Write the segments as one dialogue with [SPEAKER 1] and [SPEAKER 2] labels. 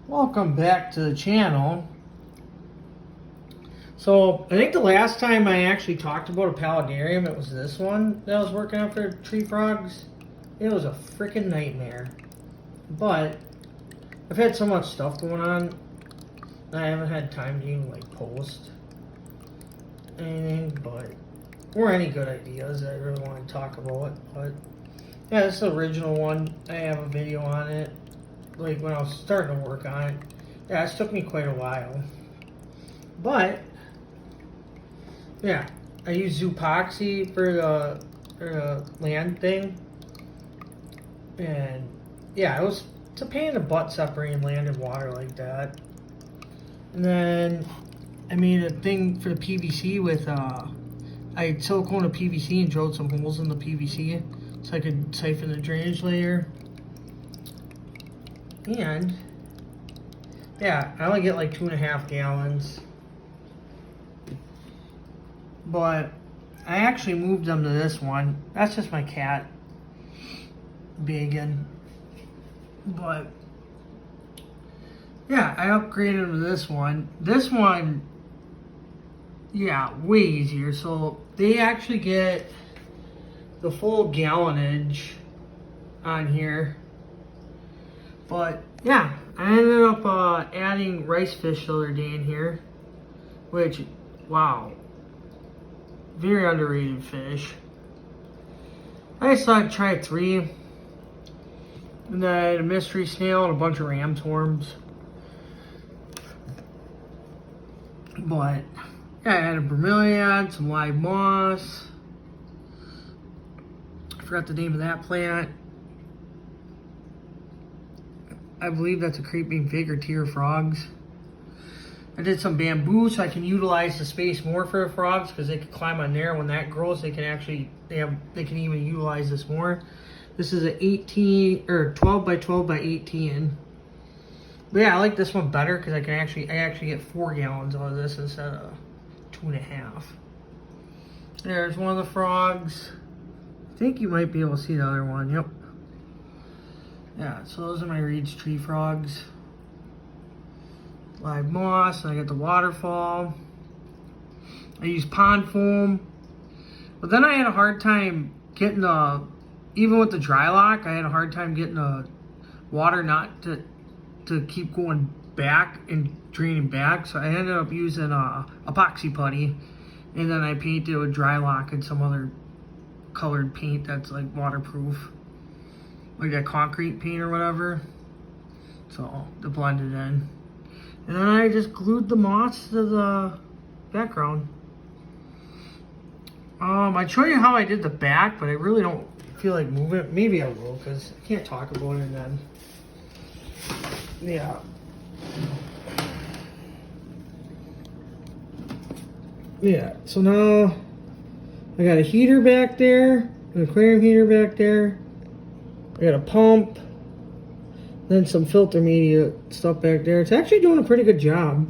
[SPEAKER 1] Welcome back to the channel. So I think the last time I actually talked about a paludarium, it was this one that I was working on for tree frogs. It was a freaking nightmare. But I've had so much stuff going on that I haven't had time to even like post anything, but or any good ideas that I really want to talk about. But yeah, this is the original one. I have a video on it, like when I was starting to work on it. Yeah, it took me quite a while. But yeah, I use Zoopoxy for the land thing. And yeah, it's a pain in the butt separating land and water like that. And then I made a thing for the PVC with I had silicone to PVC and drilled some holes in the PVC so I could siphon the drainage layer. And yeah, I only get like 2.5 gallons. But I actually moved them to this one. That's just my cat begging. But yeah, I upgraded them to this one. This one, yeah, way easier. So they actually get the full gallonage on here. But yeah, I ended up adding rice fish the other day in here, which, wow, very underrated fish. I just thought I'd try 3. And then a mystery snail and a bunch of ram's worms. But yeah, I had a bromeliad, some live moss. I forgot the name of that plant. I believe that's a creeping fig or tier frogs. I did some bamboo so I can utilize the space more for the frogs because they can climb on there. When that grows, they can actually they can even utilize this more. This is an 12 by 12 by 18. But yeah, I like this one better because I actually get 4 gallons out of this instead of 2.5. There's one of the frogs. I think you might be able to see the other one. Yep. Yeah, so those are my Reed's tree frogs. Live moss, and I got the waterfall. I use pond foam. But then I had a hard time getting even with the dry lock, I had a hard time getting the water not to keep going back and draining back. So I ended up using epoxy putty. And then I painted it with dry lock and some other colored paint that's like waterproof. Like that concrete paint or whatever. So to blend it in. And then I just glued the moss to the background. I'd show you how I did the back, but I really don't feel like moving it. Maybe I will, because I can't talk about it and then. Yeah. Yeah, so now I got a heater back there, an aquarium heater back there. I got a pump. Then some filter media stuff back there. It's actually doing a pretty good job.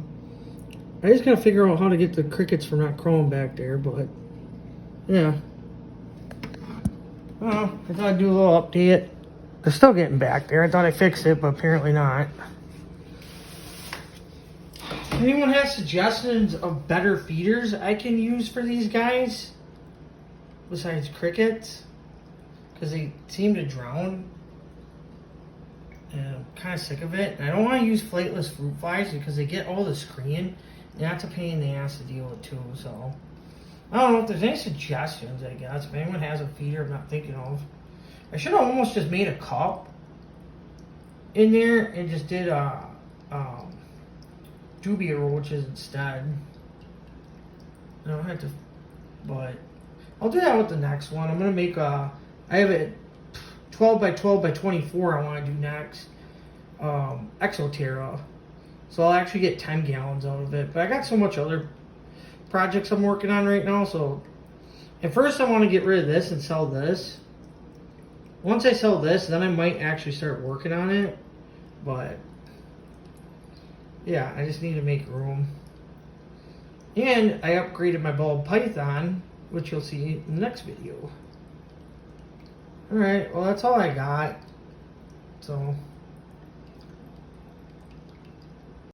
[SPEAKER 1] I just gotta figure out how to get the crickets from not crawling back there, but yeah. Well, I thought I'd do a little update. They're still getting back there. I thought I fixed it, but apparently not. If anyone has suggestions of better feeders I can use for these guys, besides crickets, because they seem to drown. And I'm kind of sick of it. And I don't want to use flightless fruit flies because they get all the screen. And that's a pain in the ass to deal with too. So I don't know if there's any suggestions, I guess. If anyone has a feeder I'm not thinking of. I should have almost just made a cup in there and just did dubia roaches instead. I don't have to, but I'll do that with the next one. I'm going to make I have it 12 by 12 by 24 I want to do next. Exoterra. So I'll actually get 10 gallons out of it. But I got so much other projects I'm working on right now. So at first I want to get rid of this and sell this. Once I sell this, then I might actually start working on it. But yeah, I just need to make room. And I upgraded my ball python, which you'll see in the next video. Alright, well that's all I got. So